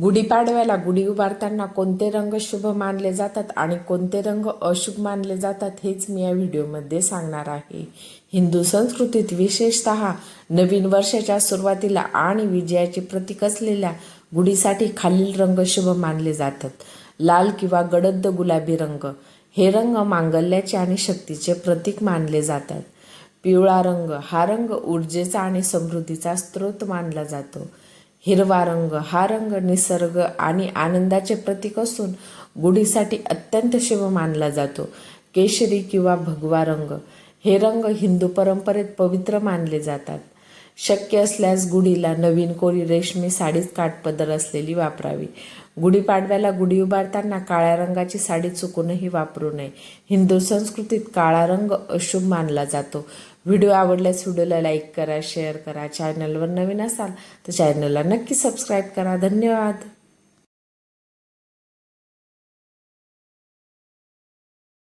गुढीपाडव्याला गुढी उभारताना कोणते रंग शुभ मानले जातात आणि कोणते रंग अशुभ मानले जातात हेच मी या व्हिडिओमध्ये सांगणार आहे. हिंदू संस्कृतीत विशेषतः नवीन वर्षाच्या सुरुवातीला आणि विजयाचे प्रतीक असलेल्या गुढीसाठी खालील रंग शुभ मानले जातात. लाल किंवा गडद गुलाबी रंग. हे रंग मांगल्याचे आणि शक्तीचे प्रतीक मानले जातात. पिवळा रंग. हा रंग ऊर्जेचा आणि समृद्धीचा स्रोत मानला जातो. हिरवा रंग. हा रंग निसर्ग आणि आनंदाचे प्रतीक असून गुढीसाठी अत्यंत शुभ मानला जातो. केशरी किंवा भगवा रंग. हे रंग हिंदू परंपरेत पवित्र मानले जातात. शक्य असल्यास गुढीला नवीन कोरी रेशमी साडीच काठपदर असलेली वापरावी. गुढीपाडव्याला गुढी उभारताना काळ्या रंगाची साडी चुकूनही वापरू नये. हिंदू संस्कृतीत काळा रंग अशुभ मानला जातो. व्हिडिओ आवडल्यास व्हिडिओला लाईक करा, शेअर करा. चॅनलवर नवीन असाल तर चॅनलला नक्की सबस्क्राईब करा. धन्यवाद.